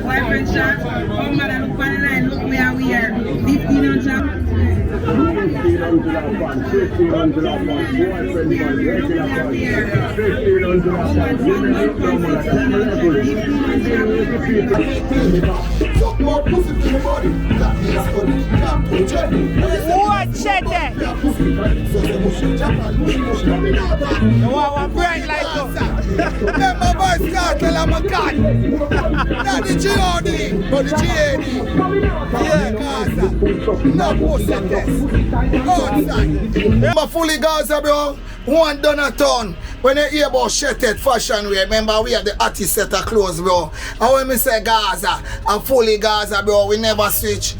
boyfriend shot. Come mother look on the line, look where we are. 1500. What said that? You want one brand like that? Remember boys cartel, I'm a god. Not the G.O.D. but the G.A.D. Yeah, Gaza. No bullshit test. Outside. Remember fully Gaza, bro? One done a ton. When you hear about shirted fashion wear, remember we have the artist set of clothes, bro. And when we say Gaza, and fully Gaza, bro, we never switch.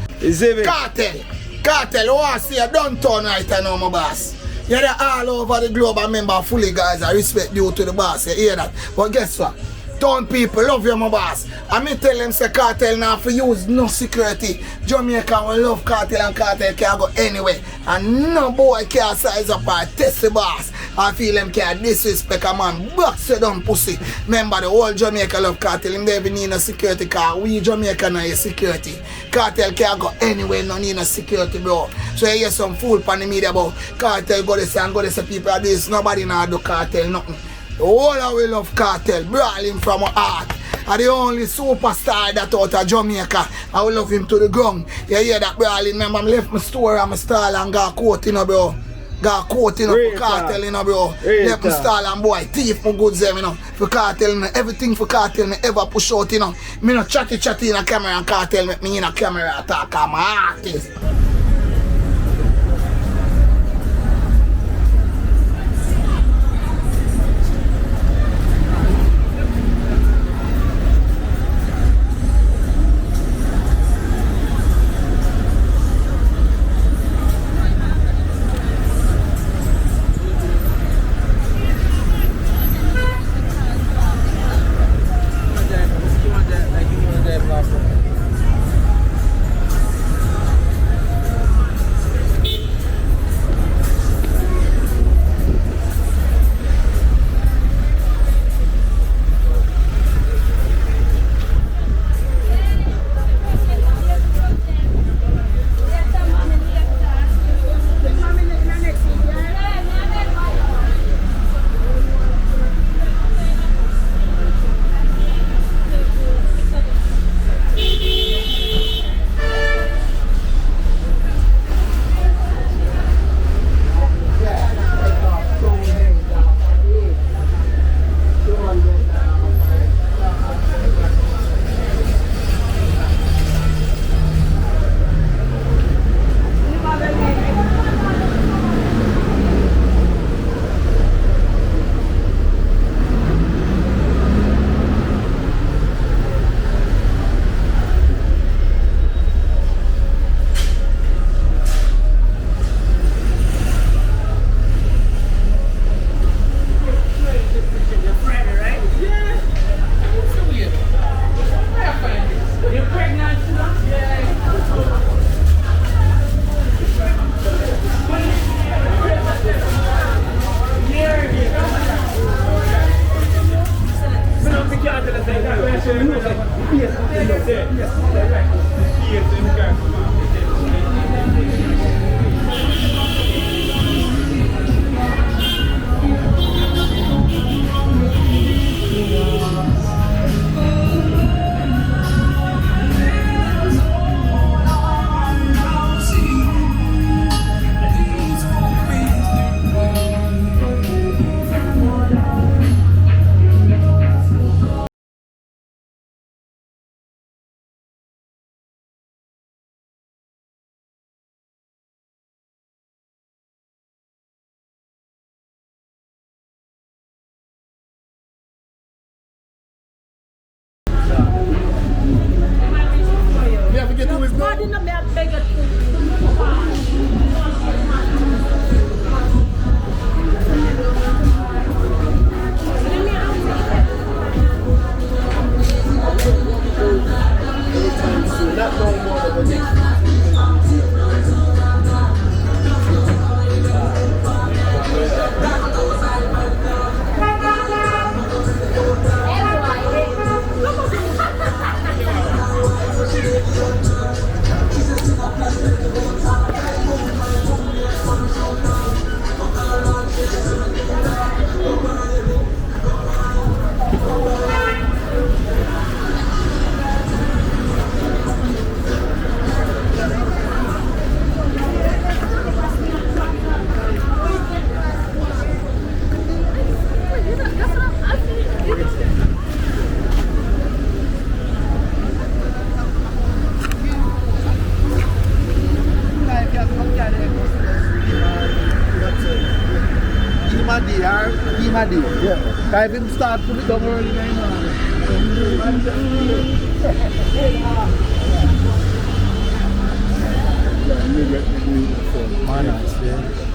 Cartel. Cartel, you want to see a done turn right now, my boss. You're all over the globe, and remember fully Gaza, respect due to the boss, you hear that? But guess what? Town people love you, my boss. And me tell them say cartel now for use no security. Jamaica will love cartel and cartel can go anywhere. And no boy can size up or test the boss. I feel them can disrespect a man. Box you down pussy. Remember the whole Jamaica love cartel. Him never need no security car. We Jamaica no security. Cartel can go anywhere, no need no security, bro. So you hear some fool on the media about cartel go this and go this people are this. Nobody now do cartel nothing. The whole of we love cartel, brawling from our heart. And the only superstar that out of Jamaica. I will love him to the ground. You hear that brawling? Remember, I left my store and my stall and got coat, you know, bro. Got coat, you know, for cartel, you know, bro. Left my stall and boy, thief my goods, you know. For cartel, you know, everything for cartel, me ever push out, you know. Me no chatty in a camera and cartel make me in a camera attack. I'm an artist. If him start put it down early, man. Man, I see.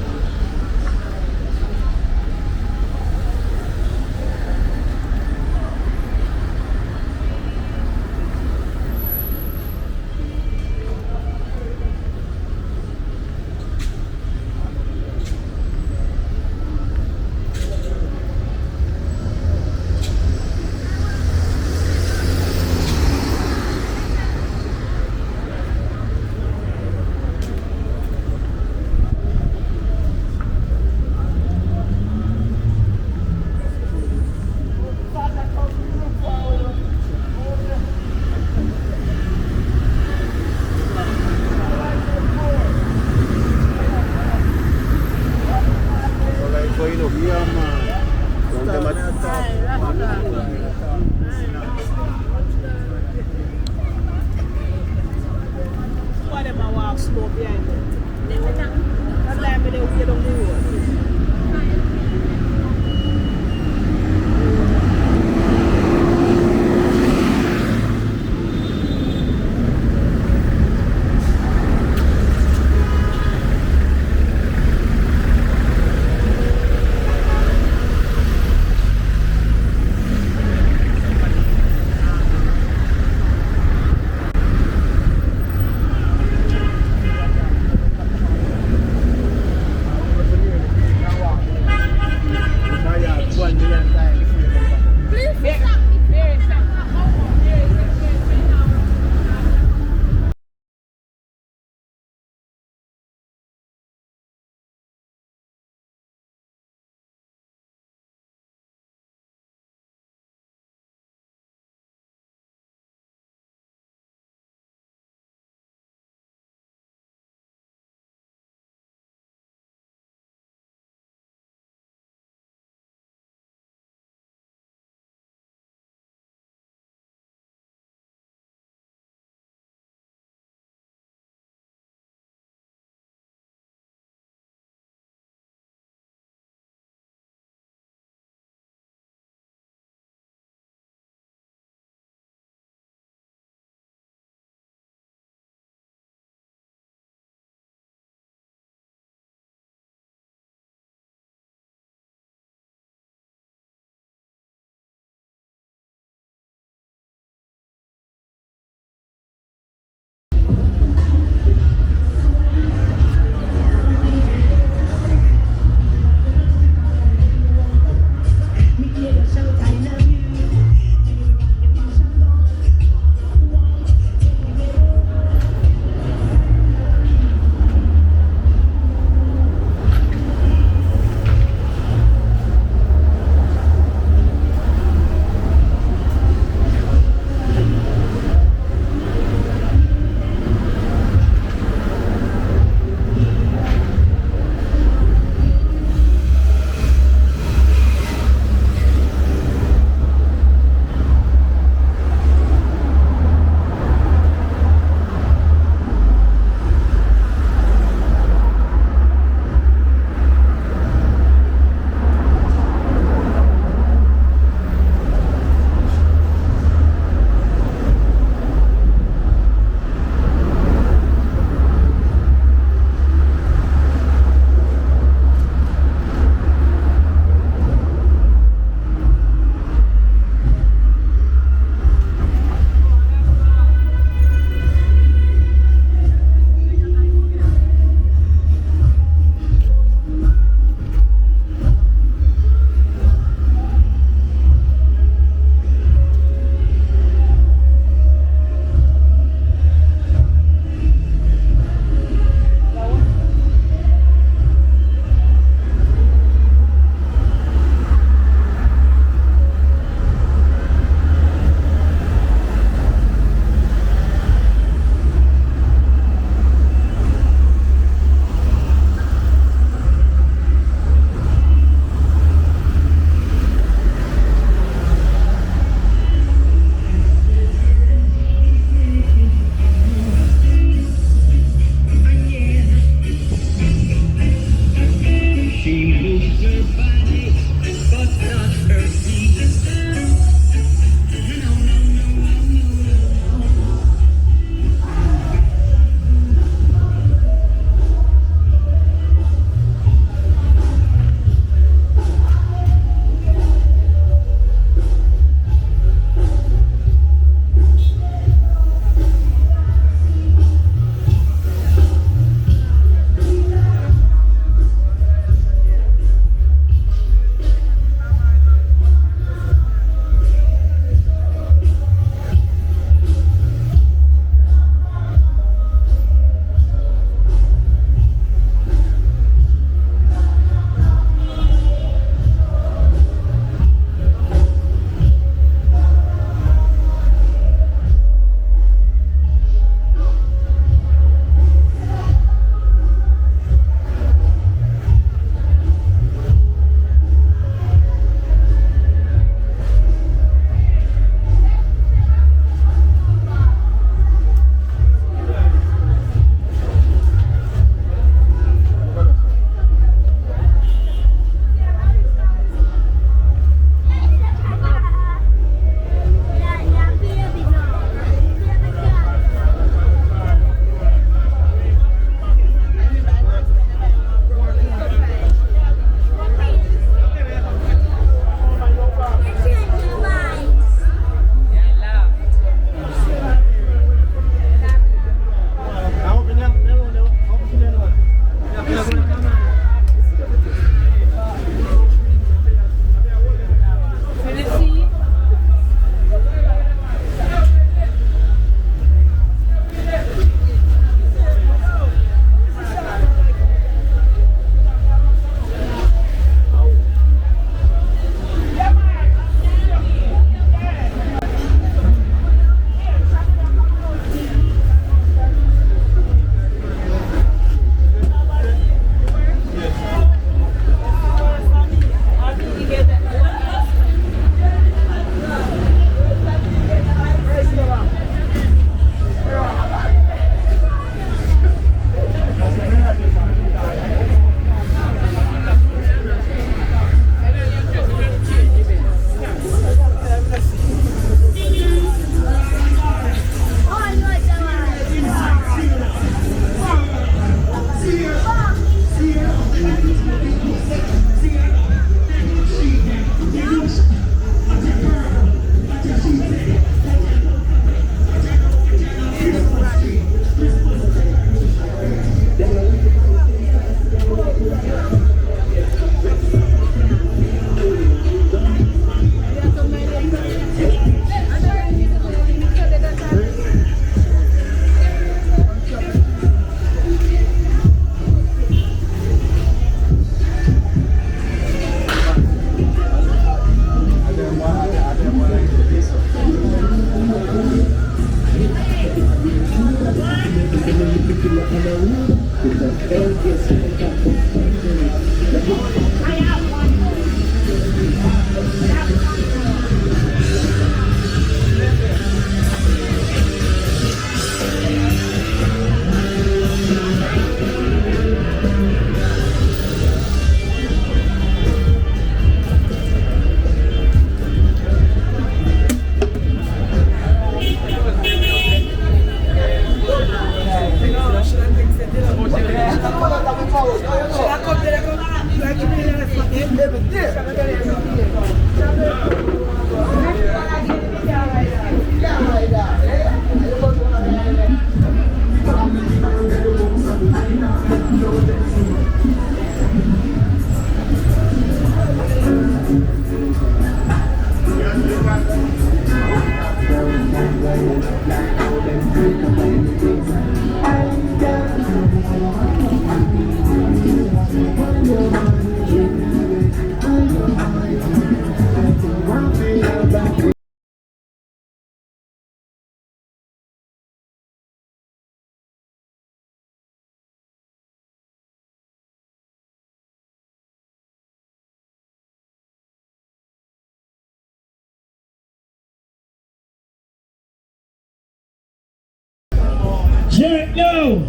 Jerk now!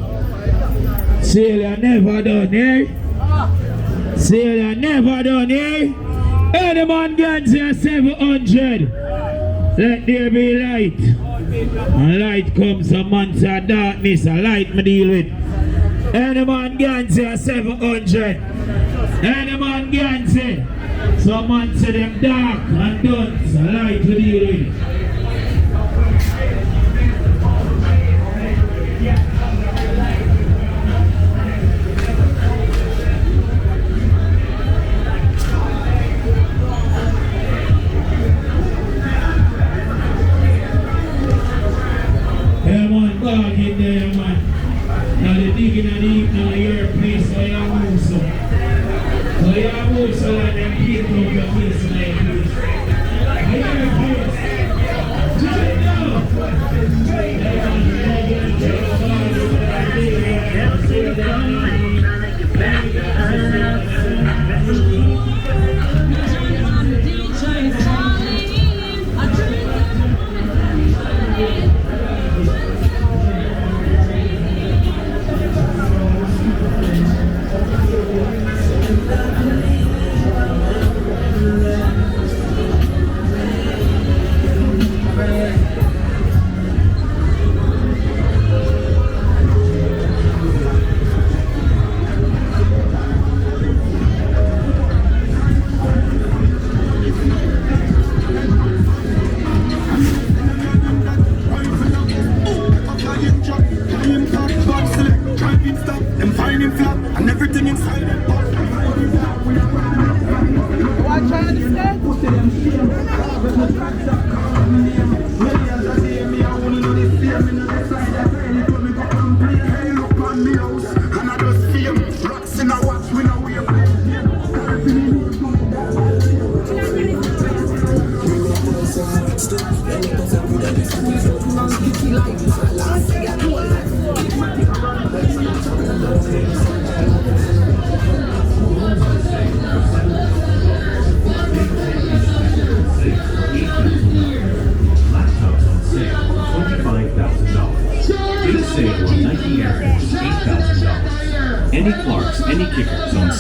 Sailor never done here. Sailor never done here. Any man gets here 700. Let there be light. And light comes a month of darkness. A light me deal with. Any man gets here 700. Any man gets here. Some man say them dark and done. A light to deal with. Bargain there, man. Now the digging and the eating of your place, so you move so. So you move so that them people from your place and your place. Your place. Join now.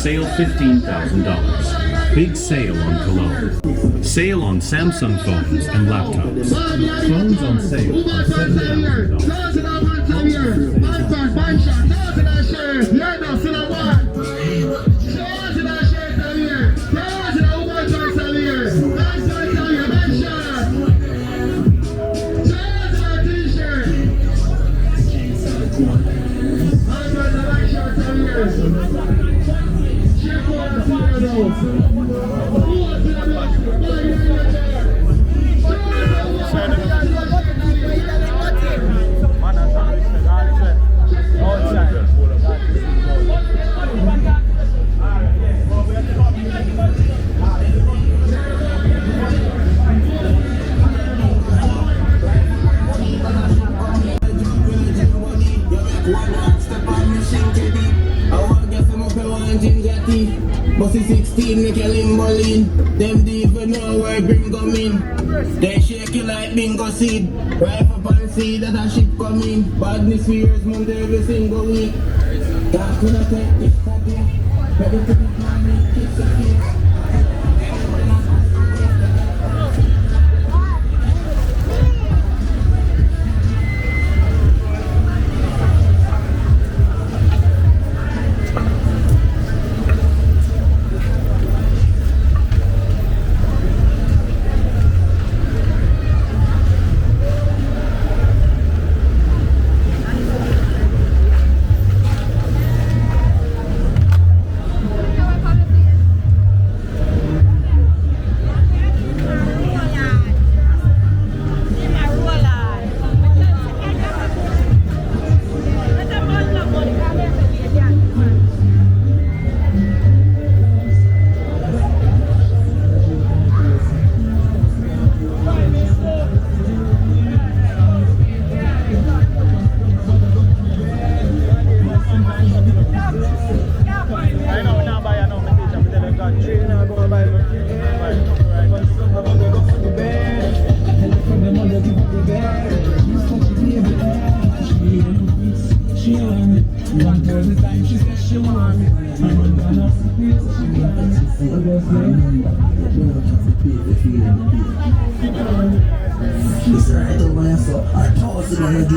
Sale $15,000. Big sale on cologne. Sale on Samsung phones and laptops. Phones on sale for $7,000. Step 30. Bossy 16, make a limbo lean. Them deep even know where bring come in. They shake you like bingo seed. Right up and see that a ship come in. Badness fears Monday every single week. Talk to the tech, it's that day. Ready to be money, it's a day. It's right over here, so $1,000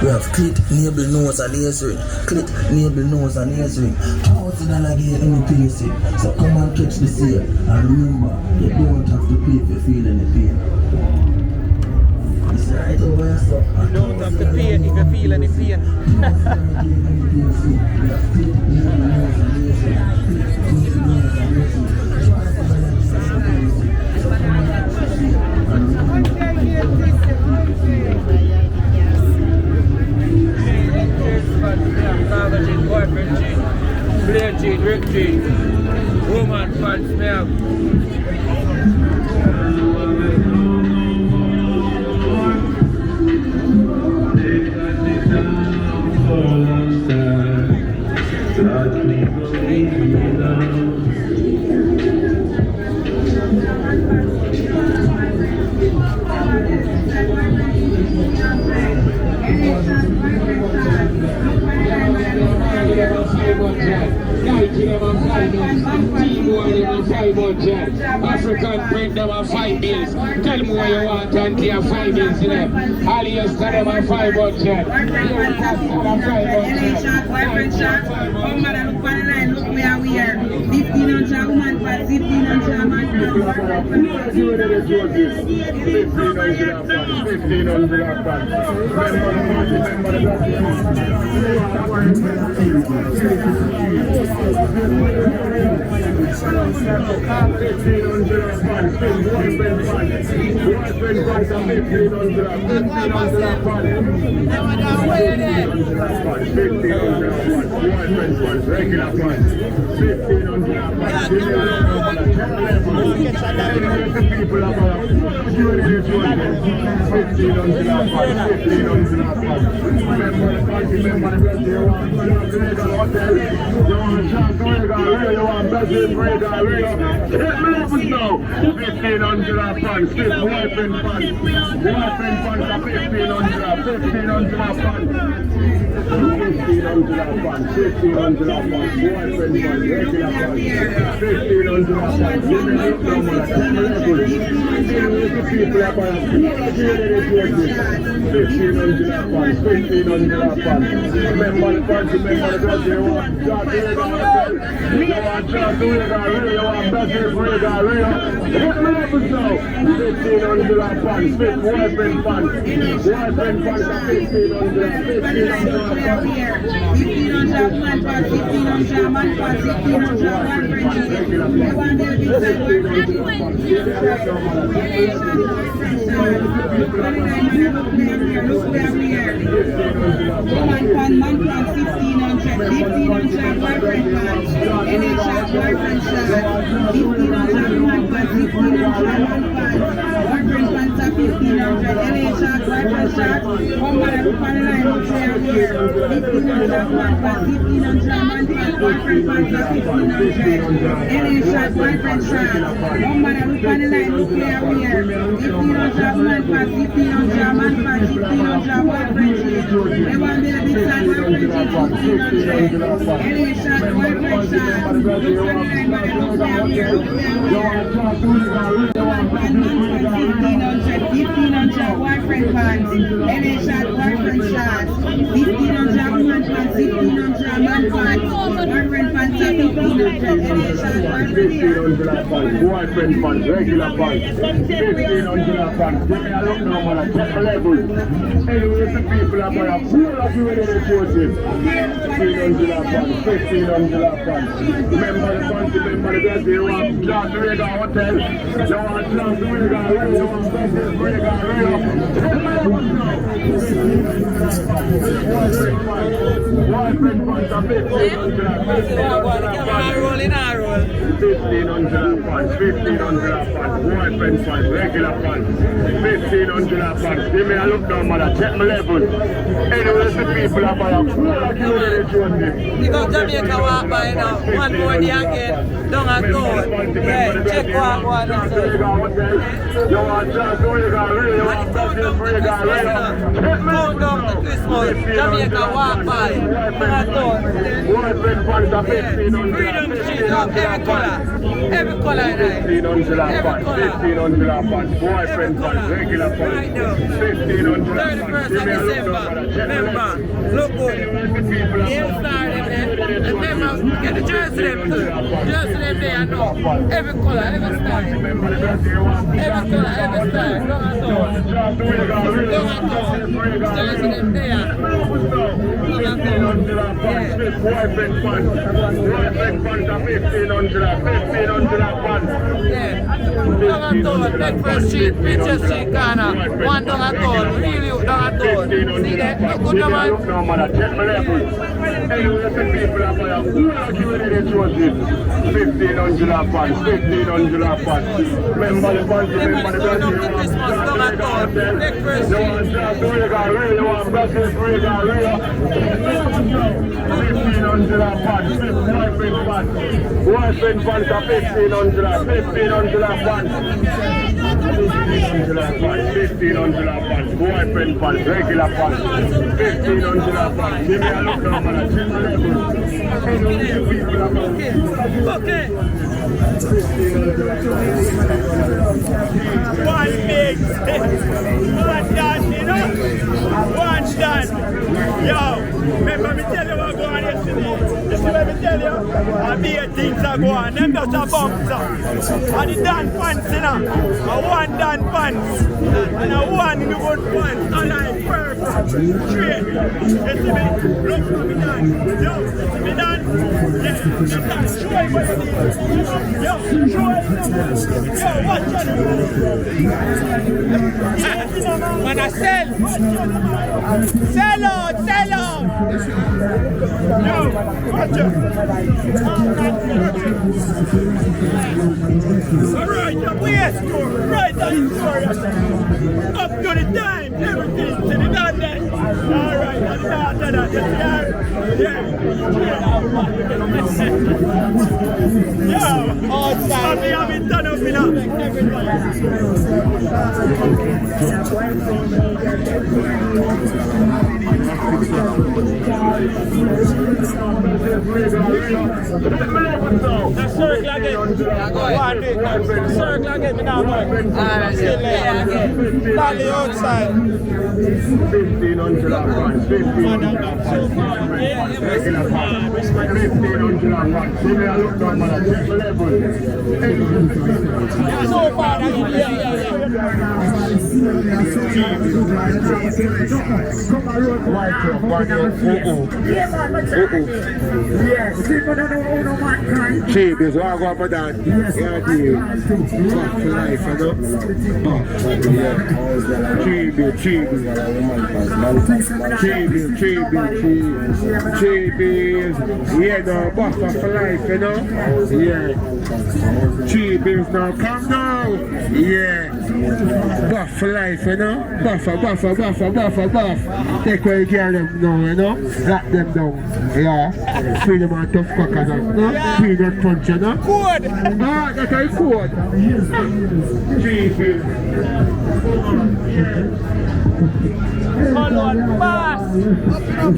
we have clit, navel, nose and ears ring. Clit, navel, nose and ears ring. $1,000 so come and catch the sale. And remember, you don't have to pay if you feel any pain. It's right over here, so you don't have to pay if you feel any pain. Boyfriend cheat, player cheat, Rick cheat, woman pants me up. African print them on 5 bills. Tell me what you want and clear 5 bills in them. All you study them on 5 budget. Boyfriend shot. Come mother look for the line, look where we are. 1500 woman pants, 1500 man boyfriend shot. One man look on the line, look where we are. 1500 man pass, 1500 man pass, boyfriend pass, 1500. LA shot, boyfriend shot. One man look on the line, look where we are. 1500 man pass, 1500 man pass, 1500 boyfriend shot. They want me to be sad, boyfriend shot, 1500. LA shot, boyfriend shot. Look on the line, man, look where we are, look where we are. 1500 boyfriend pants, LA shot, boyfriend shot. 1500 woman pants, 1500 man pants, boyfriend pants, 1500 LA shot, boyfriend pants, regular pants, 1500 pants. Give me a look now, man, check the level. Anyway, the people are going to pull up you with the choices. 1500 pants, 1500 pants. Remember the pants, remember the guys, you want John Reggae Hotel, you want John Reggae, you want festive Reggae. Boyfriend pants are 1500 pants, 1500 pants, boyfriend pants, regular pants, 1500 pants. Give me a look now, mother, check my level. Anyway, the people are buying full of you in the Joseph. You go Jamaica walk by now, one more day again, down and go. Yeah, check what one is. You want just you want festive Reggae. Countdown to Christmas, Jamaica walk by, down and go. Boyfriend pants are 1500. Freedom sheet up, every color in it. 1500 pants, 1500 pants, boyfriend pants, regular pants, 1500 pants. 31st of December, remember, look good. Here start them there, and remember, get the jersey them too. Jersey them there, I know. Every color, every style. Every color, every style. Don't at all. Jersey them there. Don't at all. Boyfriend pants are 1500 pants. Yeah. Don't at all. Breakfast street, picture street corner. One don't at all. Really don't at all. See that? Look good, no man. No man, check my level. Anyway, the people are buying full of you in the Joseph. 1500 pants, 1500 pants. Remember the pants, remember the Christmas, don't at all. Breakfast street. you want just Reggae, you want festive Reggae. 1500 pants, boyfriend pants. Boyfriend pants are 1500 pants. 1500 pants, boyfriend pants, regular pants, 1500 pants. Give me a look now, man, check the level. Okay. One big one done, you know? One done. Yo, remember me tell you what go on yesterday? You see what me tell you? I be a things are go on, them just a bumps up. And the done pants, you know? A one done pants. And a one in the good pants. And like perfect. Straight. You see me? Look for me done. Yo, you see me done? Yeah, you done. Show it what you need. Yo, show it. Yo, watch out. Man, I sell. Sell out, sell out. Yo, watch out. Alright, the way score, right on the score. Up to the time, everything to the done then. Alright, that's after that. Yeah. Yo, outside. I have it done up enough. The circle again. Circle again, me now boy. Still there. Bally outside. 1500 pants, 1500 pants. 1500 pants. Give me a look now, man, check the level. So far, Cheap is what I go for that. Yeah, dear. Fuck for life, you know. Cheap. JBs, yeah, no, buffer for life, you know? Yeah. JBs now, come now. Yeah. Buff for life, you know? Buffer. Take away girl them now, you know? Lock them down. Yeah. Free them on tough fuckers, you know? Peanut punch, you know? Good. Ah, that's a code. JBs. Hold on, pass.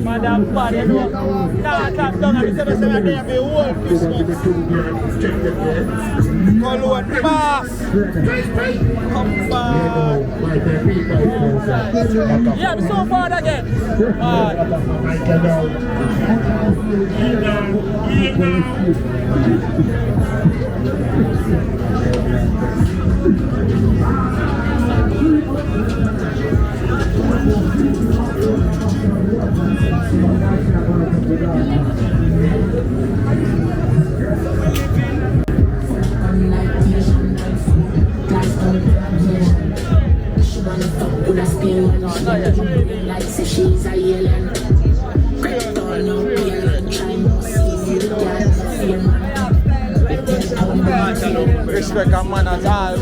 Madam Bad, you know. Nah, tap down and say they have a whole Christmas. Hold on, pass. Come back. Yeah, I'm so far again. She's a alien. Respect and manners all.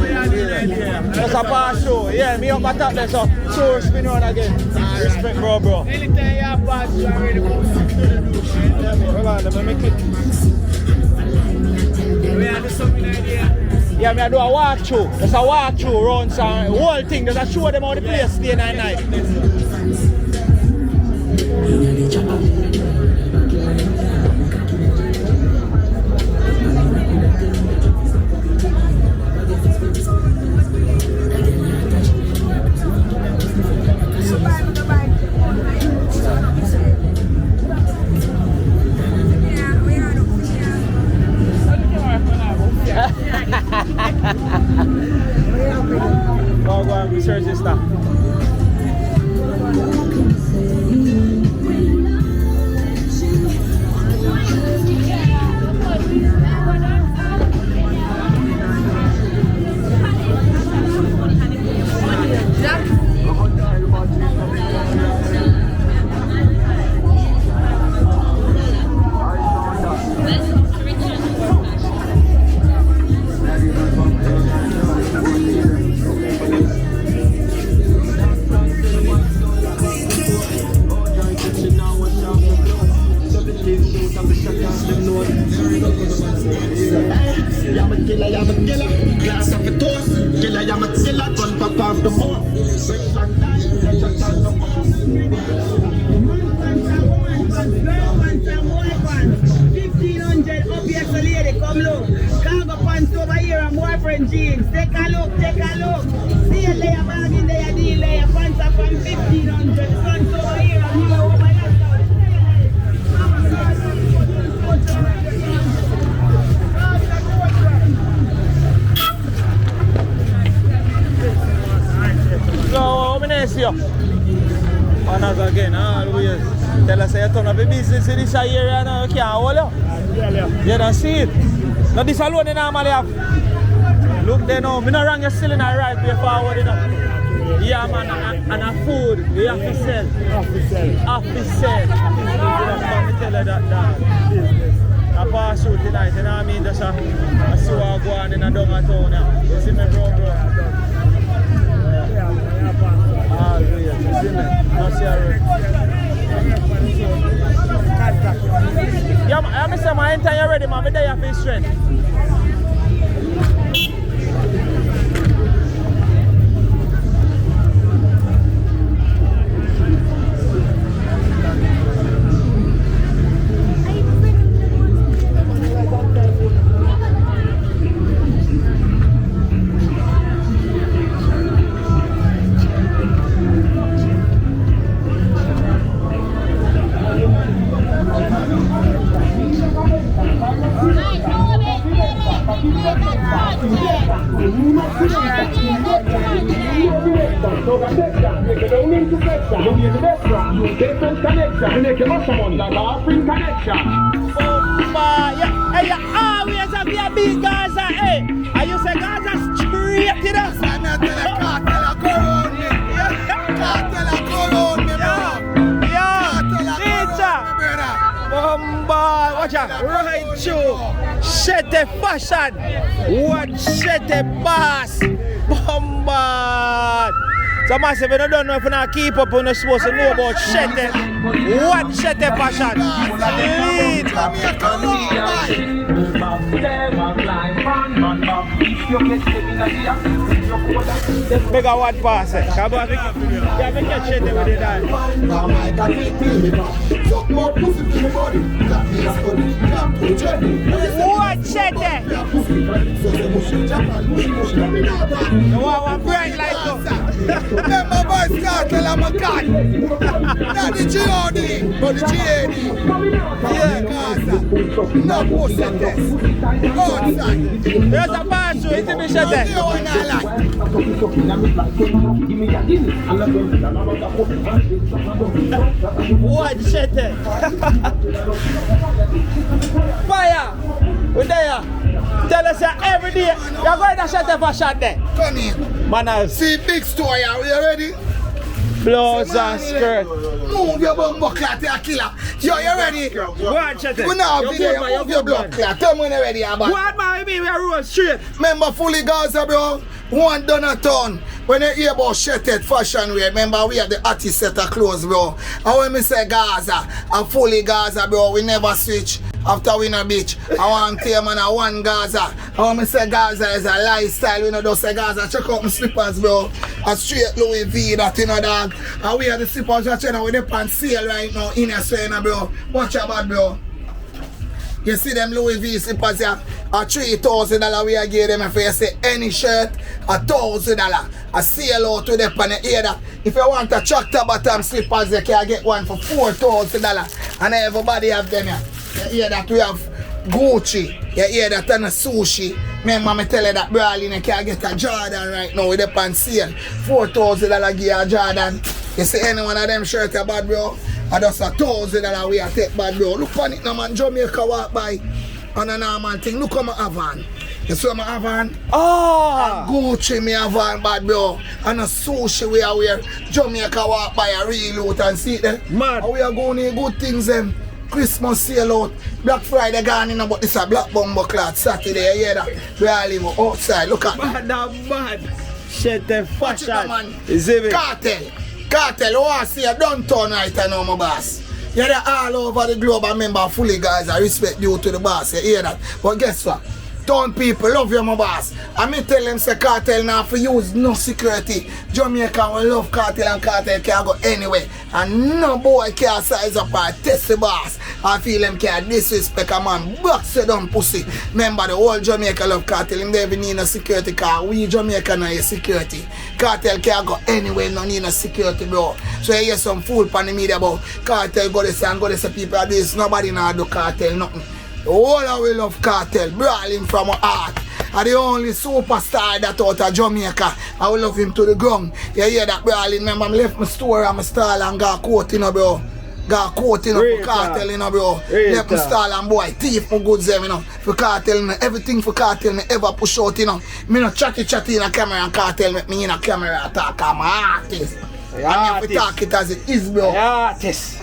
Just a pass show. Yeah, me up at top there, so spin on again. Respect, bro. Anytime you have pass, you are ready. Hold on, let me make it. We have something idea. Yeah, me I do a walkthrough. Just a walkthrough around some whole thing. Just a show them how the place stay night night. Go and research this stuff. Honors again, always. Tell us you turn up a business in this area now, you can't hold you. You don't see it. Now this alone you normally have. Look there now, me not wrong, you're still in the right way forward enough. Yeah man, and a food, you have to sell. Have to sell. Let me tell you that. I pass through tonight, you know what I mean? Just I see what go on in a downtown now. You see me bro? Yeah, I'm saying my entire ready, man. I'm there for his strength. Hey, always have to be Gaza, hey. And you say Gaza straight to us. I'm not telling you, cartel a go round me. Cartel a go round me, bro. Yo, teacher. Jamaica, right through. Shete fashion. What shete boss. Bombard. So massive, if you don't know if you're not keep up, you're not supposed to know about shete. What shete fashion. Lead. Bigger one pass it. Come on, yeah, we get shete with it. What shete? You want one bright like that? Remember boys cartel I'm a god. Not the G.O.D. but the G.A.D. Yeah, Gaza. No posted test. Outside. There's a pass through, it's a bit shete. You want to lie. What shete? Fire! We're there. Tell us that every day you're going to shete fashion there. Come here. Manners. See big story, are you ready? Blouse and skirt. Move your bumbo clat, you killer. Yo, you ready? Go on, shete. We now video, move your blood clat. Tell me when you're ready, about. What man, we are road straight. Remember fully Gaza, bro? One done a ton. When you hear about shirted fashion wear, remember we have the hottest set of clothes, bro. And when me say Gaza, I'm fully Gaza, bro. We never switch after we no bitch. I want to tell man I want Gaza. And when me say Gaza is a lifestyle, we no just say Gaza. Check out my slippers, bro. A straight Louis V, that you know, dog. And we have the slippers that you know with the on sale right now in your swing, bro. Watch your bad, bro. You see them Louis V slippers here, $3,000 we are give them if you say any shirt, $1,000. I sell out to them and you hear that. If you want a tractor bottom slippers, you can get one for $4,000. And everybody have them here. You hear that we have Gucci, you hear that on a sushi. Remember me tell you that Brawley you can get a Jordan right now with them on sale. $4,000 give a Jordan. You see any one of them shirts are bad, bro? And that's $1,000 we are take bad, bro. Look on it now, man. Jamaica walk by on a normal thing. Look how I have on. You see what I have on? Oh! Gucci me have on bad, bro. And a sushi we are wear. Jamaica walk by a real out and see it there. Mad. And we are going to good things them. Christmas sale out. Black Friday gone in, but this a black bumbo cloth Saturday. You hear that? We all live outside. Look at Mad, mad. Shit, the watch it, fashion. man. Is it? Cartel. Cartel, you want to see a downtown right now, my boss. You're there all over the globe and member fully, guys. I respect you to the boss. You hear that? But guess what? Town people love you, my boss. And me tell them say Cartel now for use no security. Jamaica will love Cartel and Cartel can go anywhere. And no boy can size up or test the boss. I feel them can disrespect a man. Box you down pussy. Remember the whole Jamaica love Cartel. Him never need no security car. We Jamaica no security. Cartel can go anywhere, no need no security, bro. So you hear some fool on the media about Cartel go this and go this people do this. Nobody now do Cartel nothing. The whole of we love Cartel, brawling from our heart. And the only superstar that out of Jamaica. I will love him to the ground. You hear that brawling? Remember, I left my store and my stall and got caught, you know, bro. Got caught, you know, for Cartel, you know, bro. Left my stall and boy, thief my goods there, you know. For Cartel, you know, everything for Cartel, me ever push out, you know. Me no chatty in a camera and Cartel make me in a camera talk. I'm an artist. And if we talk it as it is, bro.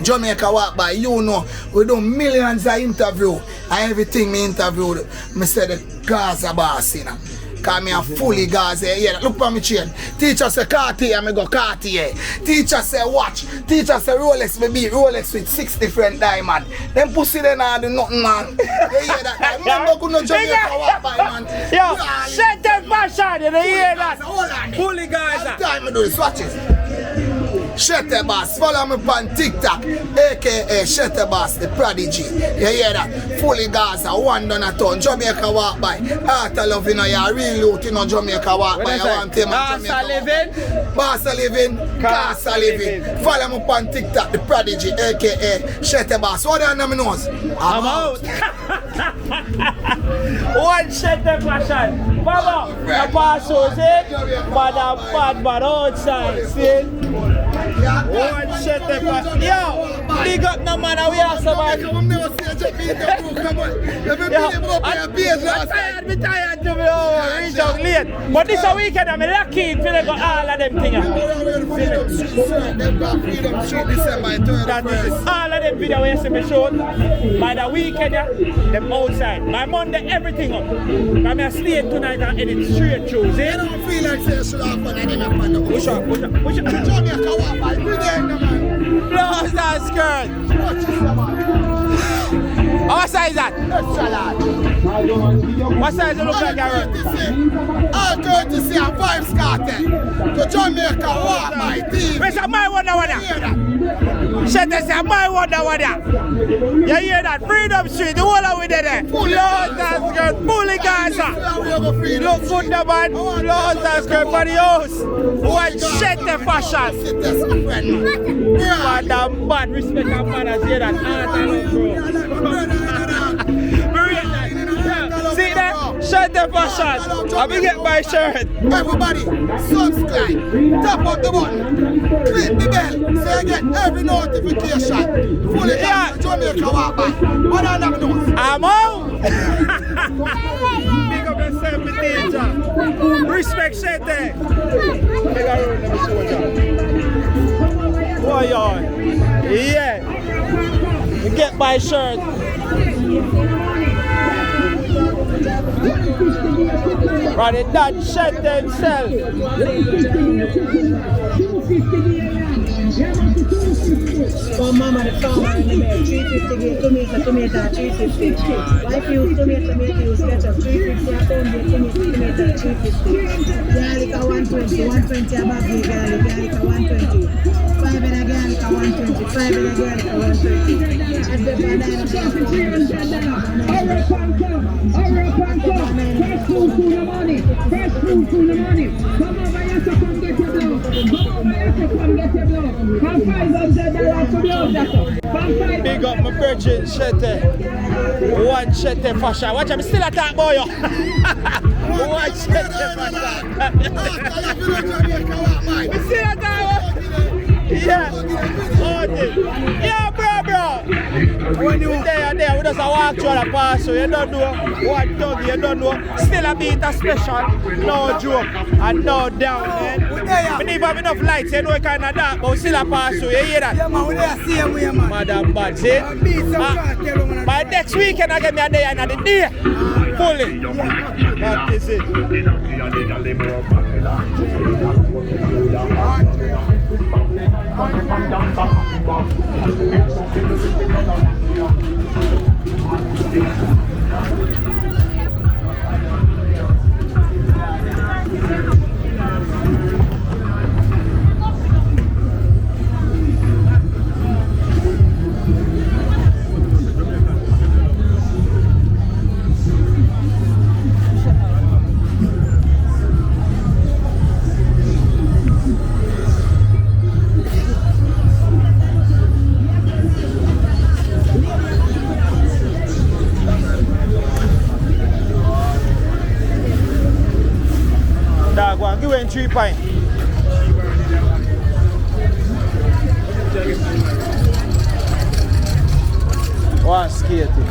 Jamaica walk by, you know, we do millions of interviews. And everything me interviewed, me say the Gaza boss, you know. Cause me a fully Gaza, yeah. Look for me chain. Teacher say Cartier, me go Cartier. Teacher say watch. Teacher say Rolex, me beat Rolex with 6 different diamonds. Them pussy they not do nothing, man. You hear that? Remember good no Jamaica walk by, man. Yo, shut the fashion, you hear that? Hold on. Fully Gaza. Every time I do this, watch it. Shete Bass, follow me on TikTok, aka Shete Bass, the prodigy. You hear that? Fully Gaza, one done a ton. Jamaica walk by. Heart of love, you know, you're real loot, you know, Jamaica walk by. I want him. Casa living. Casa living, Casa living. Follow me on TikTok, the prodigy, aka Shete Bass. What do you know me knows? I'm out. One Shete fashion. Mama, the pass was it, but I'm bad outside. See? One shit there, but yo, big up no man, we are surviving. Yo, I'm tired to be reach out late. But this a weekend, I'm lucky to go all of them things. That is all of them videos you see me show. By the weekend, them outside. By Monday, everything up. I'm here staying tonight and edit straight through. See? I don't feel like saying should have fun and then I'm on the Push up. Jamaica walk by every day, man. Close that skirt. How size is that? What size you look like, Aaron? All courtesy and Vibes Cartel to Jamaica walk by team. Where's my wonder? Shut this up, my wonder. You hear that? Freedom Street, the whole of it there. Close that skirt, fully Gaza. Look good, the man. Close that skirt for the house. What shit the fashion. Madam, bad respect and manners, hear that? See that? Shut the fashion. Let me get my shirt. Everybody, subscribe, tap up the button, click the bell so you get every notification. Fully Jamaica walk by. What I never know. I'm out. Big up yourself, the teacher. Respect shit there. Big up room, let me show you. Boy, y'all. Yeah. You get my shirt. Right, that shit themselves. Oh, mama, the farmer in the bed, 350 tomato, 350. Wife use tomato, use ketchup, 350, a pound of tomato, 350. Garlic 120, 120 a bag of garlic 120. 5 in a garlic 120, 5 in a garlic 120. At the banana, fresh food to the money, fresh food to the money. Come over here to come get your blow. Come over here to come get your blow. Come $500 to blow that up. Big up my virgin shete. One shete fashion. Watch I'm still attack boy. One shete fashion. Still attack. Yeah. Yeah, bro. When you there, we just walk through the pass, so you don't know what dog, you don't know. Still a beat a special, no joke, and no down, man. We never have enough lights, you know it kind of dark, but we still a pass, so you hear that? Yeah, man, we there same way, man. Madam bad, see? By next weekend, I get me a day and the day, fully. That is it. Give him 3 pints. One skating.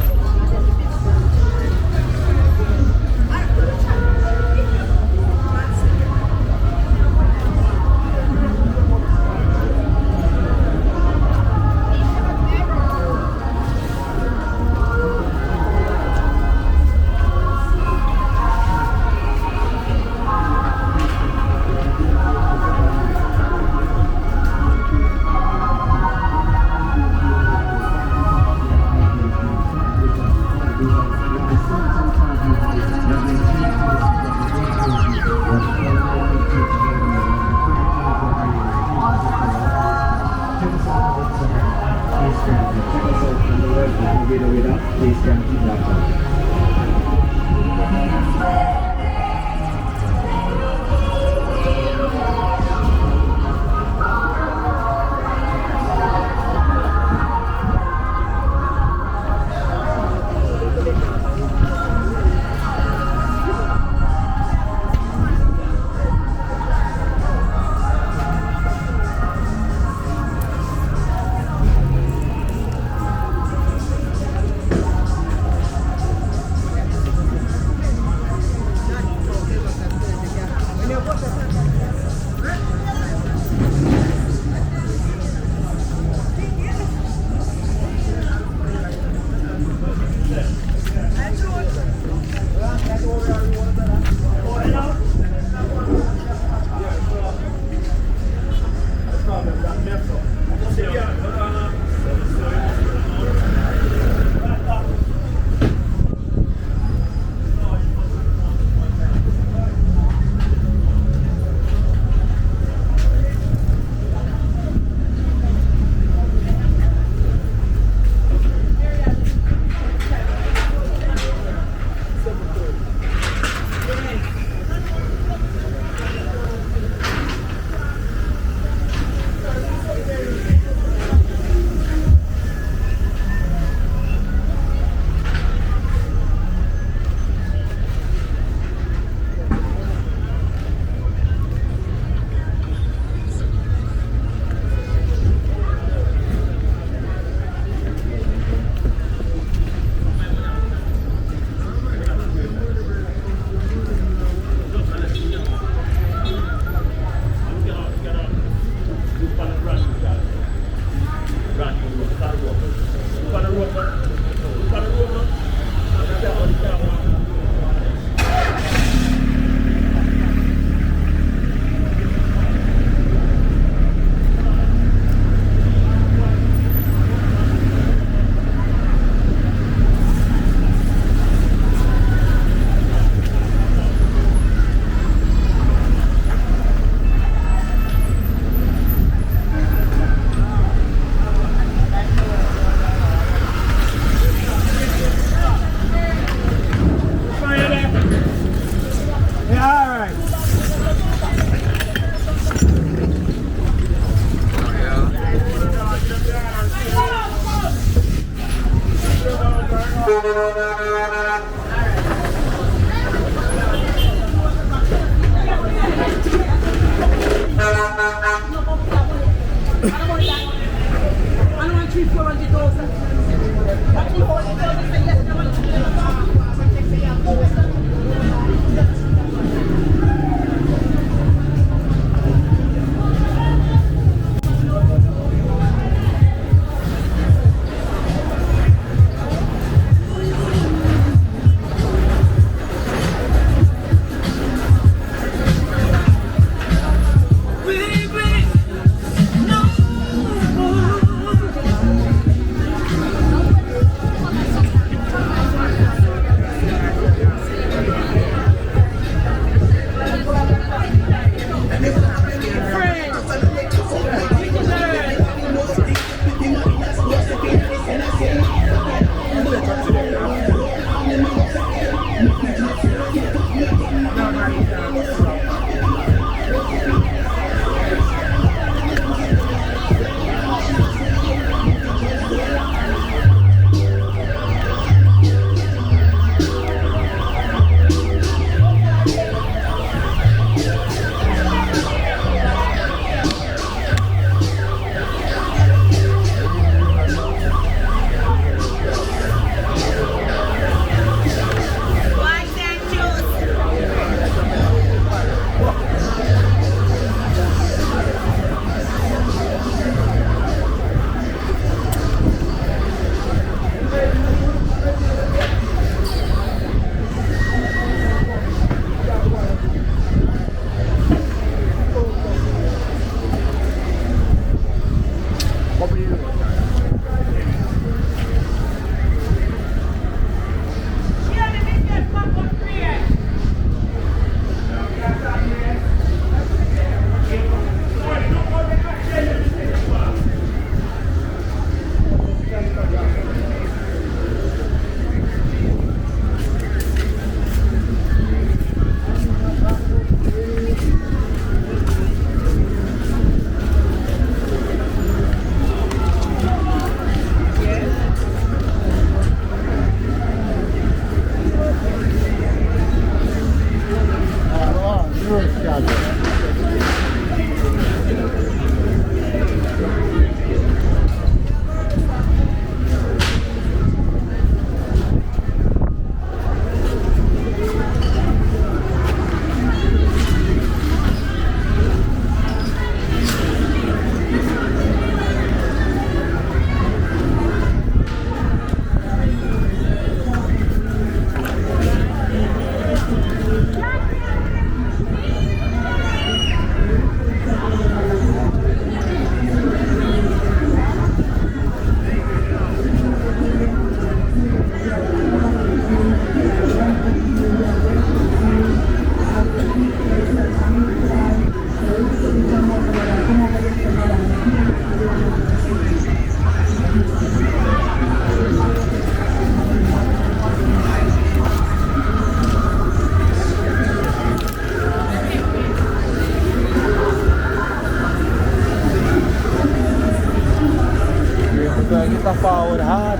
Get a forward hard.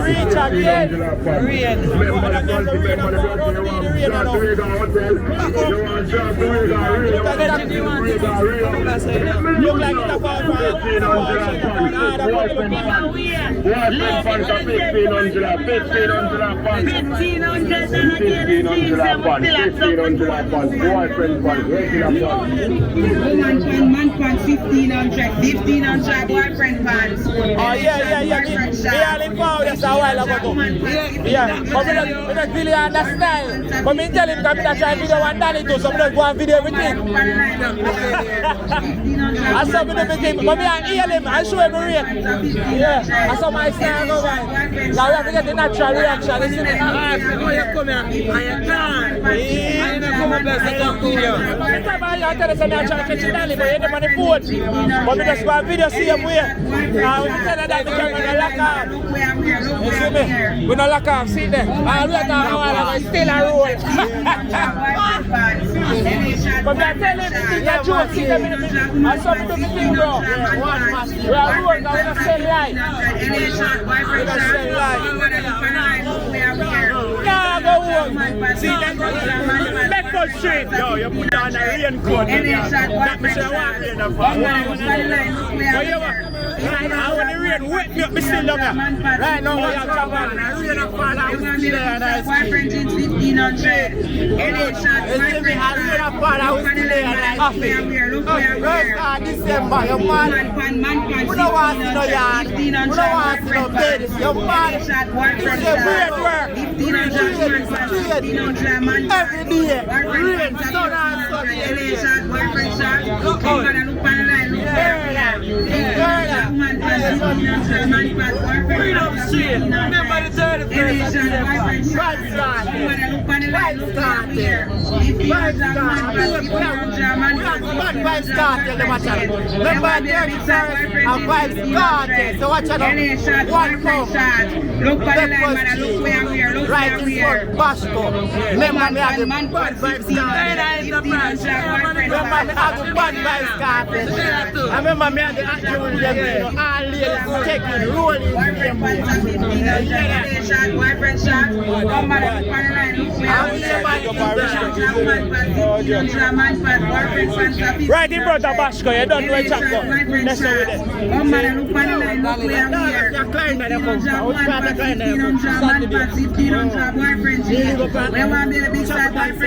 Reach again. Rain. Look like it's a ball. Boyfriend pants. Oh yeah. Yeah, in power just a while ago. Yeah, but we don't really understand. But me tell him that I try video one Danny too, so we don't go and video everything. I saw me everything, but me I hear him, I show him the rain. Yeah, I saw my style go by. Now we have to get the natural reaction, isn't it? I know you come here, and you're gone. I come up there to talk to you. Every time I tell us I'm trying to catch Danny, but you're on the phone. But we just go and video see him where. Now we tell her that we can lock off. You see me? We don't lock off, see there. I'll look off a while ago, still a roll. But I tell him, it's a joke, see them in the middle. I saw me do the thing, bro. We are rolling, now we don't sell light. We don't sell light. Nah, go home. See that? Bedford Street. Yo, you put on a raincoat. That me say, I want to in the farm. I want the rain wet me up, me still down here. Right now, we are traveling. The rain of fall, I was still there and I was still. Boyfriend is 1,500. Any shot, boyfriend December, your man. We don't want to know yard. We don't want to know bed. Your man. It's a great work. Every day. Rain, sun and sun. Boyfriend shot. Look out. Freedom Street. Remember the 31st of December. Five stars. Five stars. Tell them watch out. Remember 31st and 5 stars. So watch out. 1 pound. Right in front. Bashko. Remember me have the 5 stars. Remember me have the 5 stars. Remember me have the actual level. All ladies taking rolling. Boyfriend shot. Right in front of Bashko, you don't know where Jack go. Let's go with it.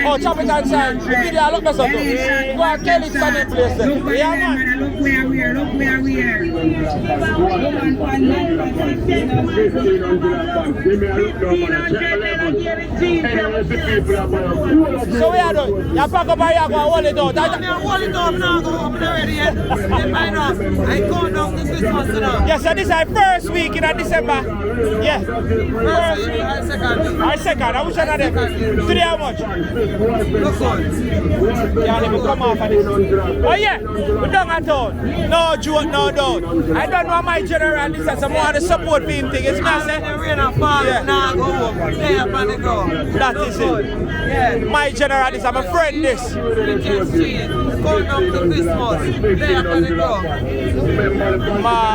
Oh, chop it outside. The video look us up. Go and kill it from the place. Yeah, man. Look where we are. So we are doing. You pack up and you go hold it out. Hold it up now, go open already yet. I go down to Christmas now. Yes, so this is our first week in December. Yeah. First week. Our second. I wish I had it. Today how much? Look on. Yeah, let me come off of this. Oh yeah, we done at all. No joke, no doubt. I don't know my general this is some more the support beam thing. It's not saying. Now go home. Stay up on the ground. That is it. Yeah. My general is I'm a friend this. Going down to Christmas. Stay up on the ground. Man.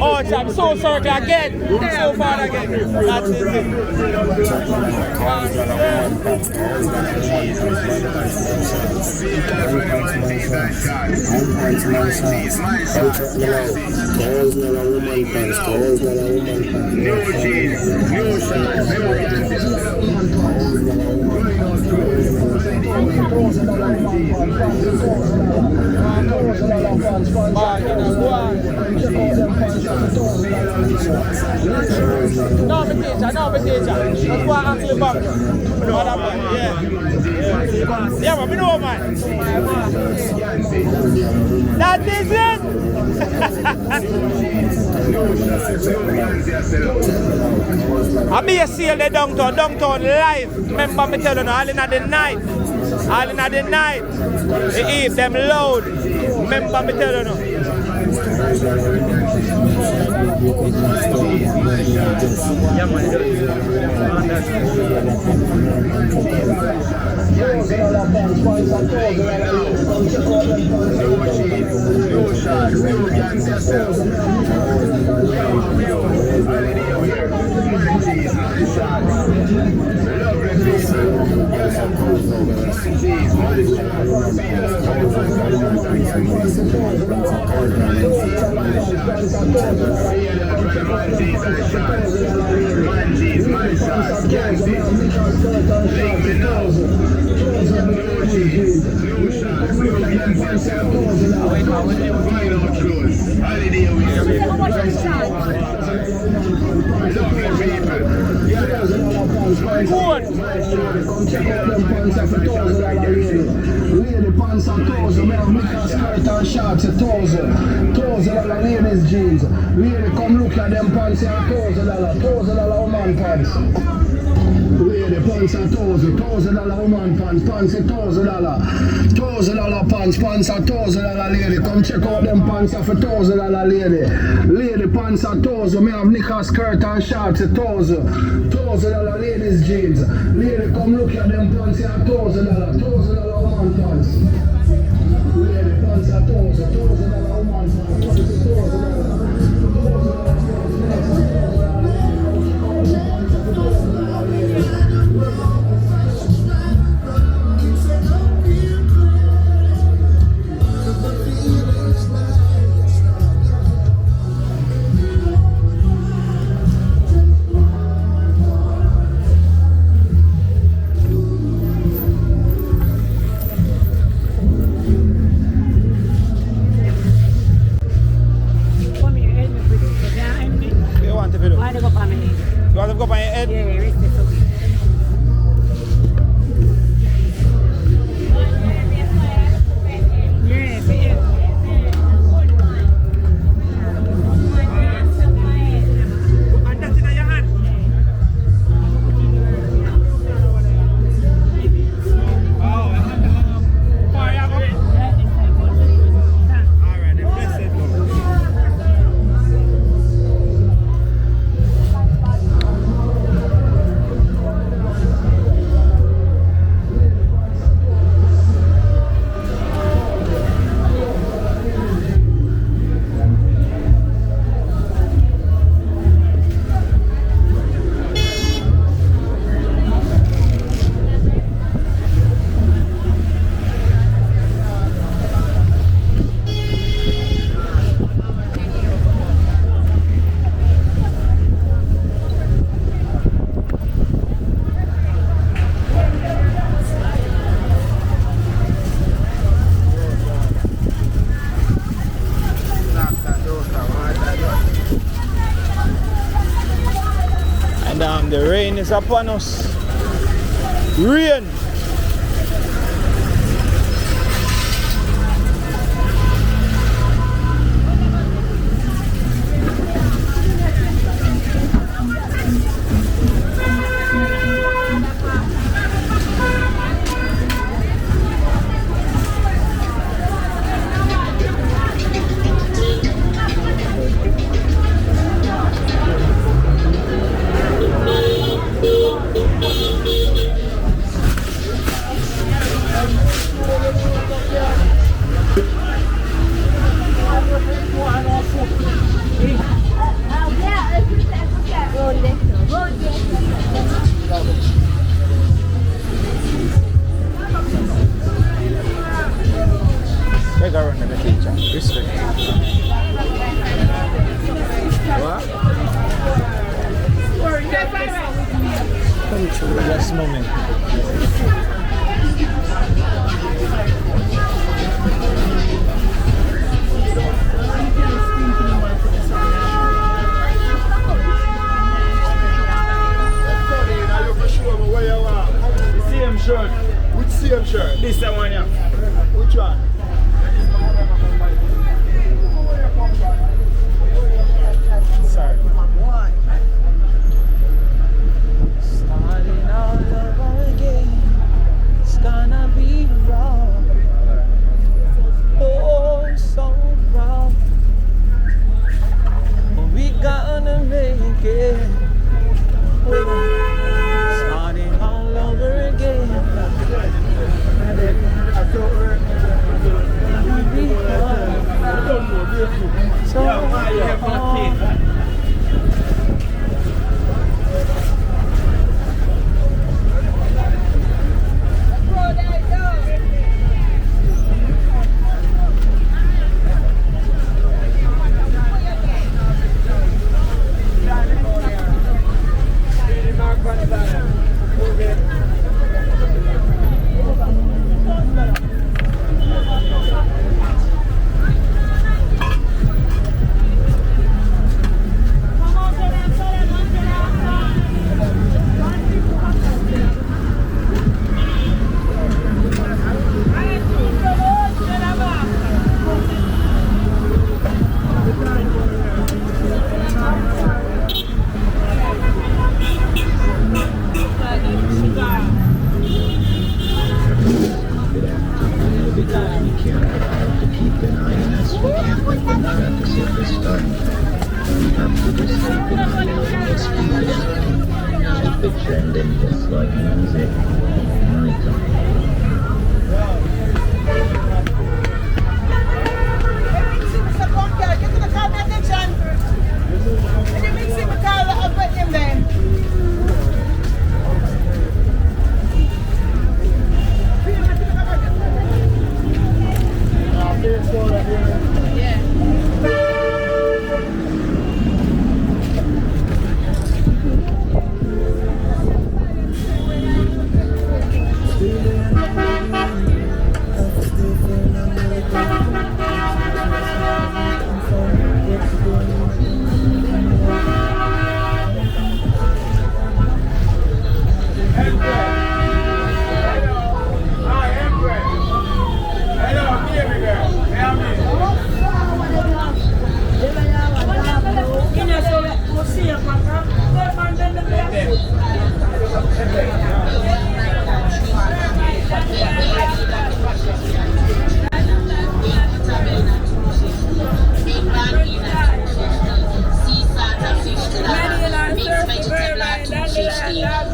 Oh, I'm so sorry again. So far again. That's it. No, me teacher. That's why I ask you back. Yeah, but we know, man. That is it. I be a seal the downtown live. Remember me tell you, all in the night. The eve, them loud. Remember me tell you. Yeah, man. Ladies jeans. Really come look at them pants and $1,000 woman pants. Lady pants and $1,000 woman pants, pants $1,000 pants, pants $1,000 lady. Come check out them pants for $1,000 lady. Lady pants $1,000. Me have knickers, skirt and shorts $1,000 ladies jeans. Lady come look at them pants and $1,000 woman pants. Lady pants $1,000 woman pants, pants $1,000. The rain is upon us. Rain! Same shirt. Which same shirt? This one, yeah. Which one? Sorry. Starting all over again, it's gonna be wrong. Oh, so wrong. But we gonna make it. Starting all over again. So hard.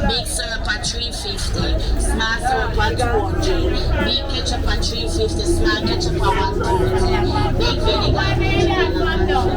Big syrup at 350, small syrup at 200, big ketchup at 350, small ketchup at 120, big vinegar at 4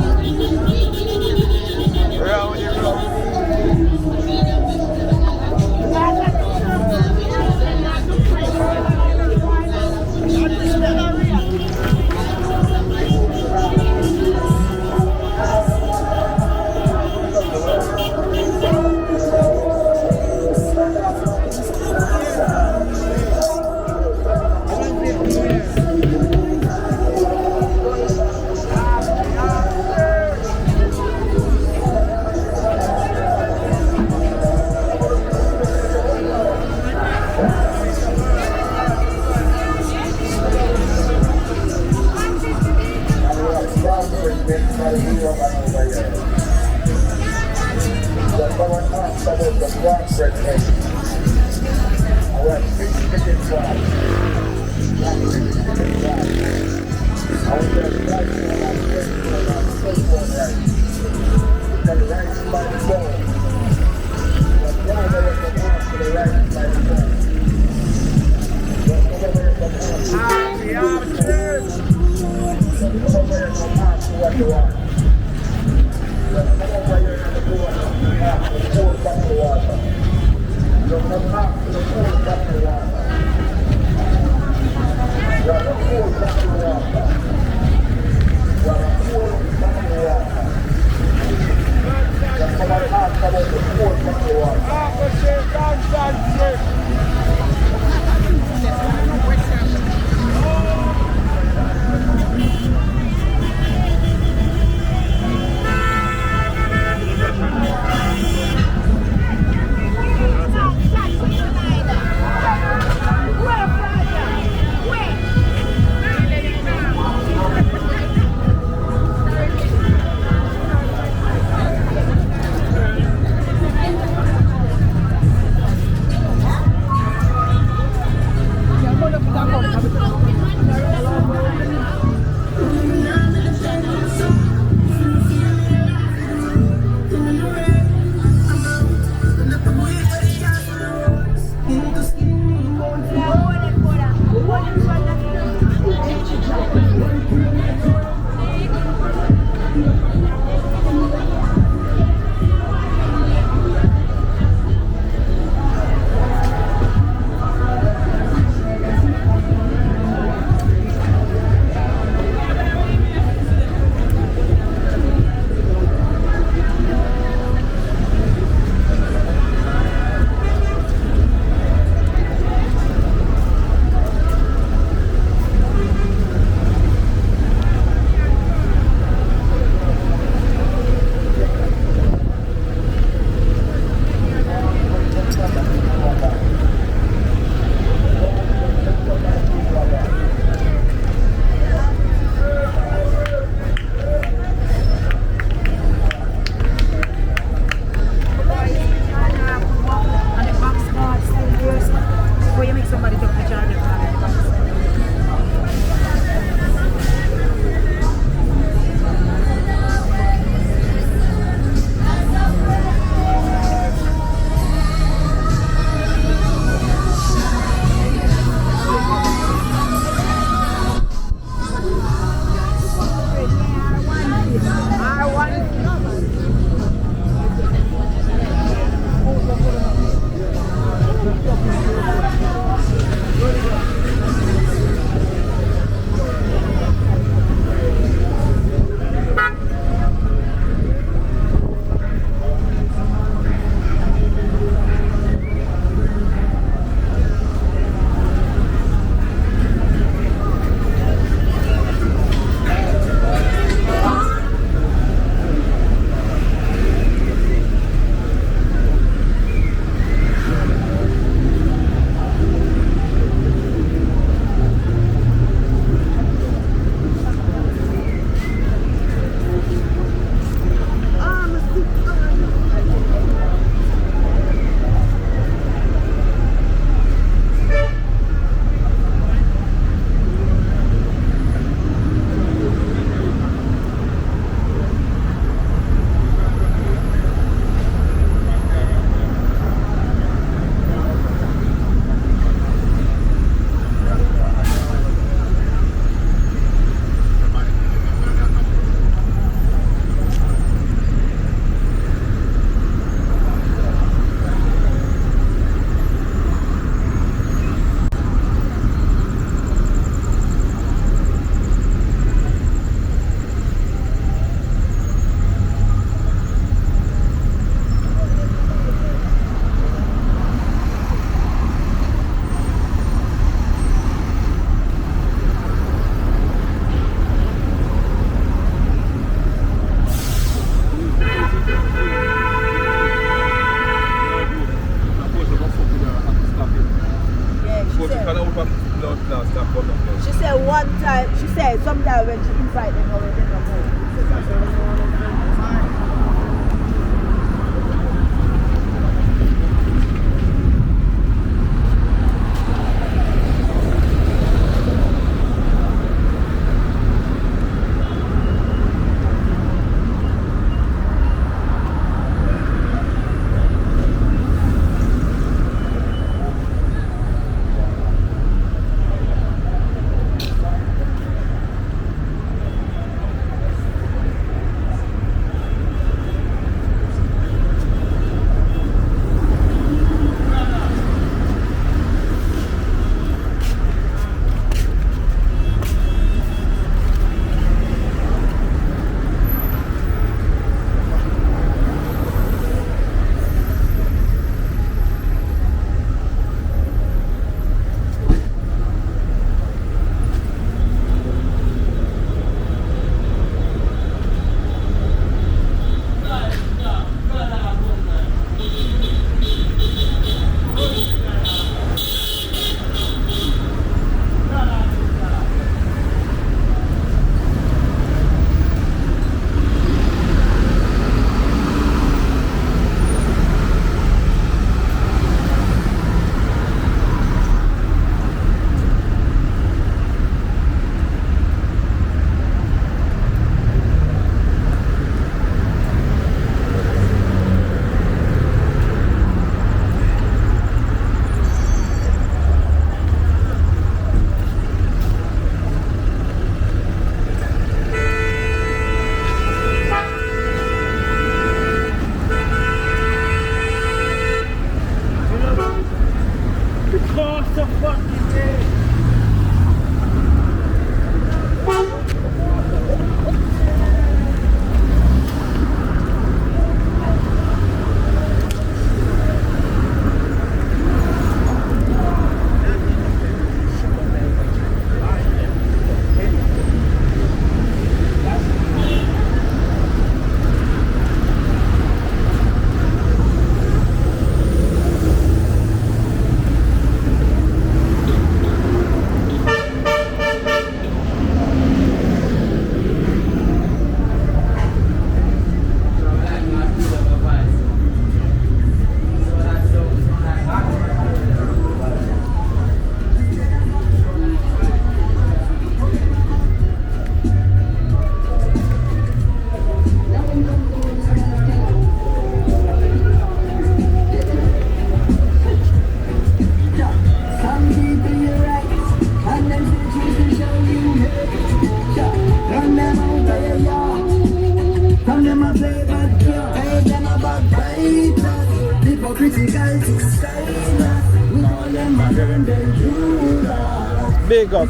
while when she invite them over, they come home.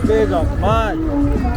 Big up, man.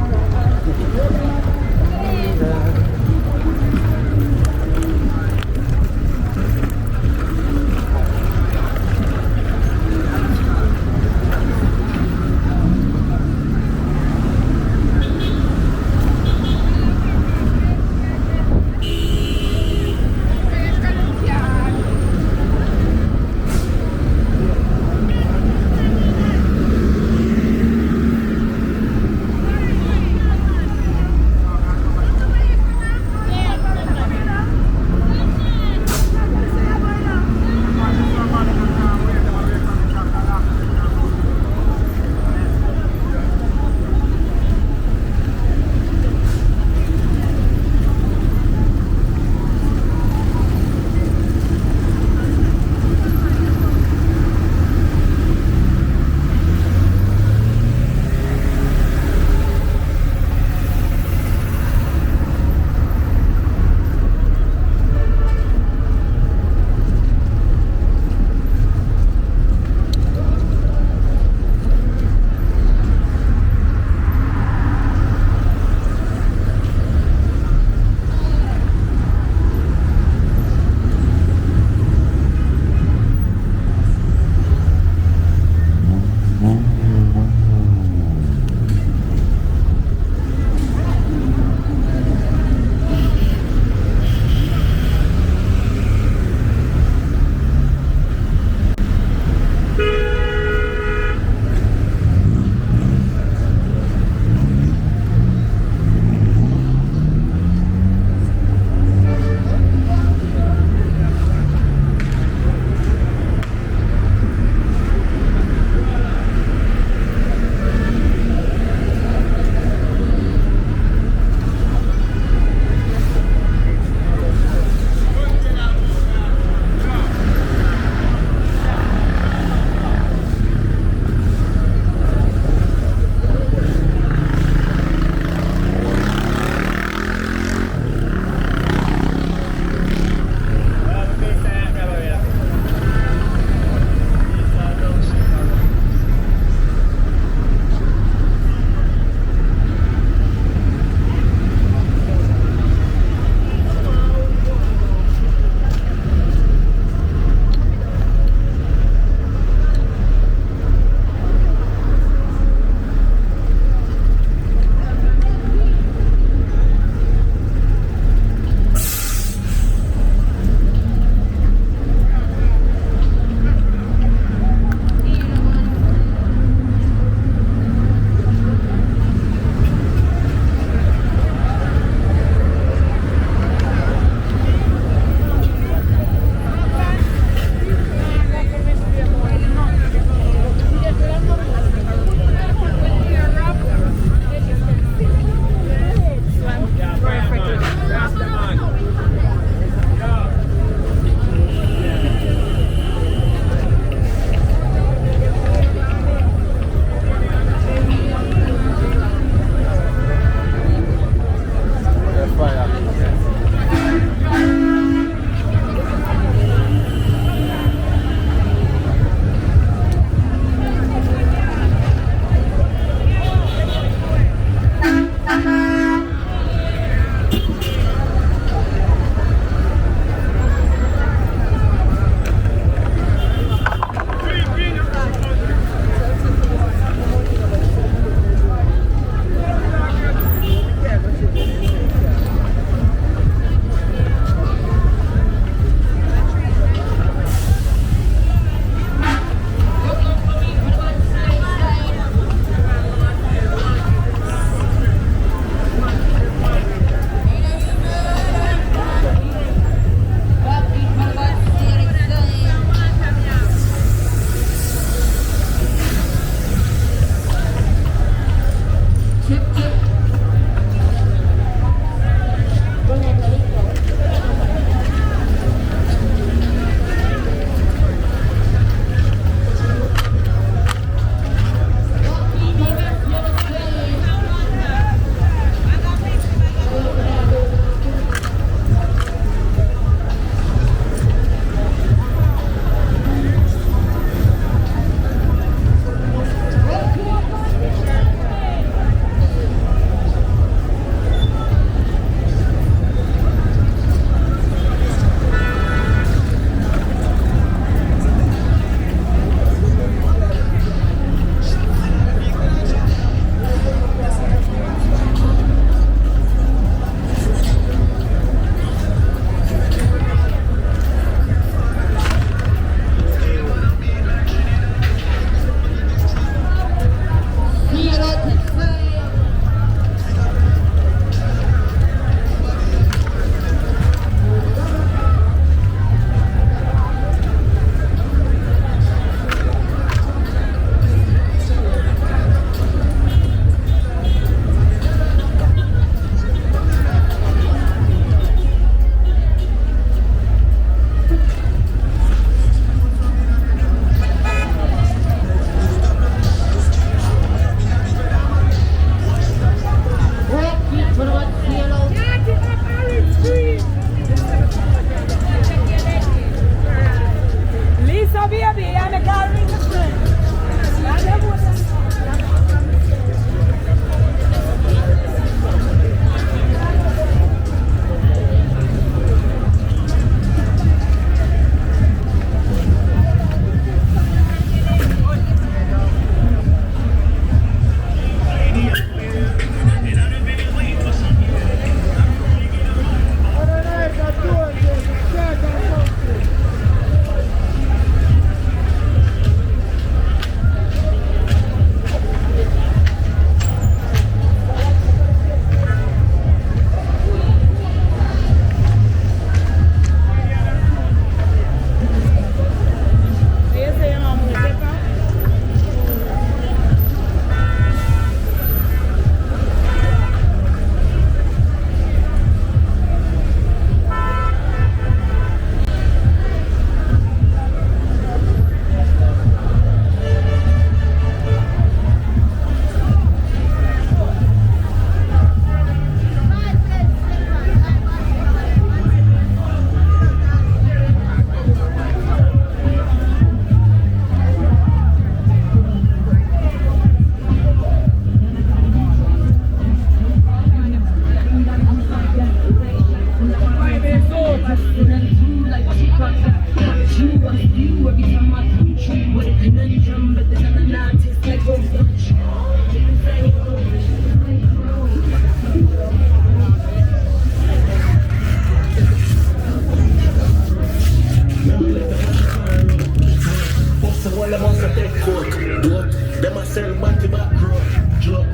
one them also take coke. Dope, them a sell body back road. Joke,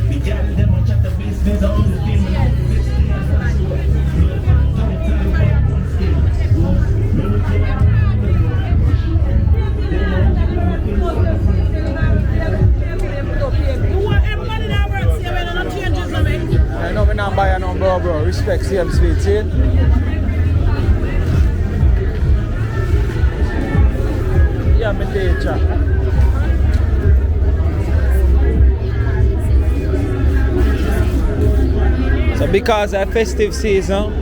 the girl them a chat the business on the team. I know me not buy no bro. Respect CM Sweet, see? Yeah, me teacher. So because of festive season,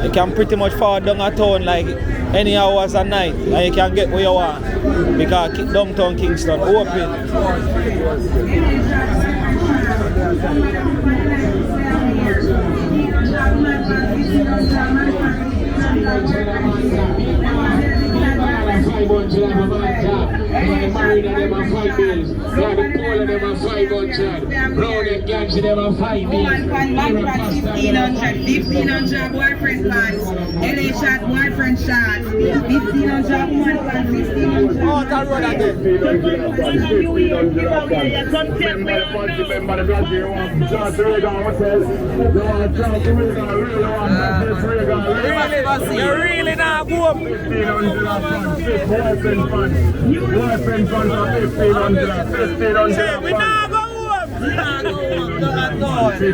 you can pretty much fall down a town like any hours a night and you can get where you want because downtown Kingston open. $1,500 boyfriend pants, LA shot boyfriend shot, $1,500 woman pants, $1,500. Oh, that road again. You really not go up. Boyfriend fund for $1,500. Say, we not go up. We not go up. Don't at all. All the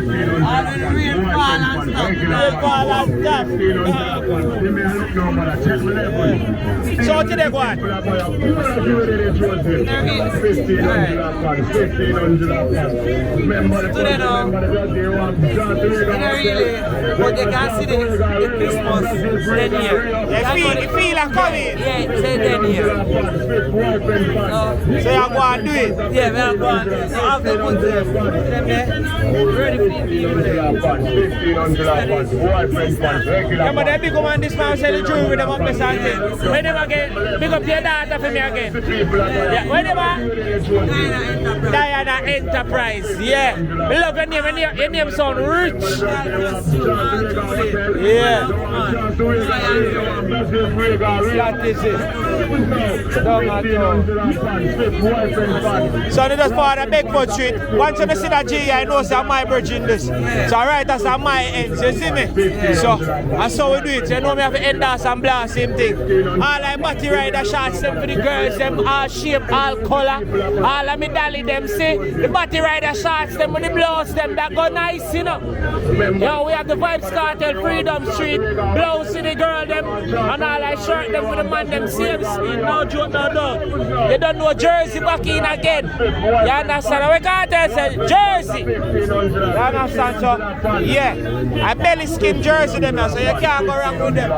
real ball and stuff. Real ball and stuff. So what did they want? But they can see the Christmas 10 years. You feel like coming? Yeah, say 10 years. So you go and do it? Yeah, we are going to do it. So after put them there, ready for Yeah, but they big up on this man say the truth with them up the something. When them again, big up your daughter for me again. Yeah, when them Diana Enterprise, yeah. We love your name, your name sound rich. Yeah. That is it. So they just follow the Bigfoot Street. Once you see that G, I know it's my virgin this. So right, that's at my end, you see me? So that's how we do it. You know me have to end us and blast same thing. All like body rider shots them for the girls, them all shape, all color. All of me dolly them see. The body rider shots them with the blouse them that go nice, you know. Yo, we have the Vibes Cartel, Freedom Street, blouse in the girl them, and all I shirt them with the man them same speed. No joke, no dog. You don't know Jersey back in again. You understand? We cartel say Jersey. You understand? So yeah, I belly skin Jersey them now, so you can't go wrong with them.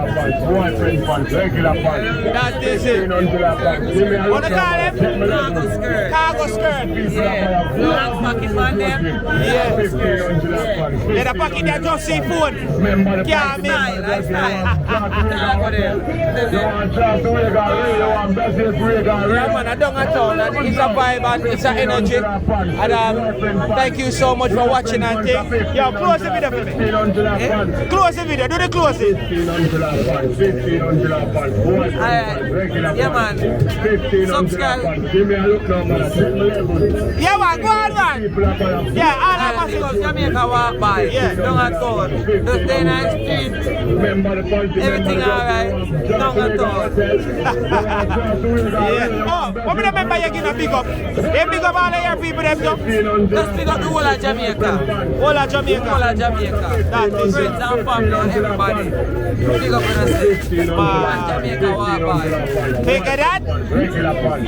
That is it. What do you call them? cargo skirt. Cargo skirt. Yeah. Long pocket on them. Yeah. Yeah, the pocket that just see phone. Can't miss. Yeah, man, I don't at all. It's a vibe and it's an energy. And thank you so much for watching and thing. Yo, close the video for me. Close the video. Do the closing. Yeah, man. Subscribe. Yeah, man. Go on, man. Yeah, all of us. Jamaica walk by. Yeah. Don't at all. Just stay in the street. Everything alright. Don't at all. Yeah. Oh, what me remember you give a big up? They big up all of your people them too. Just pick up the whole of Jamaica. Whole of Jamaica. Whole of Jamaica. That is Friends it. and family and everybody. Pick up on yourself. And Jamaica walk by. Take that?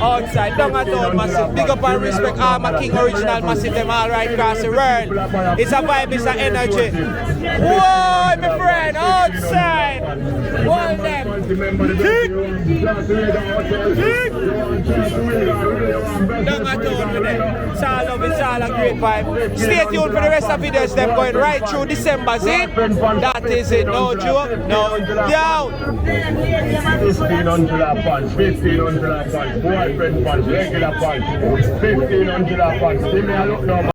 Outside, down at all, massive. Big up and respect all my King Original massive them all right across the world. It's a vibe, it's an energy. Whoa, my friend, outside. Hold them. Down at all with them. It's all love, it's all a great vibe. Stay tuned for the rest of the videos, them going right through December, see? That is it, no joke, no doubt. $1,500 punch, $1,500 punch, boyfriend punch, regular punch, $1,500 punch. Give me a look now.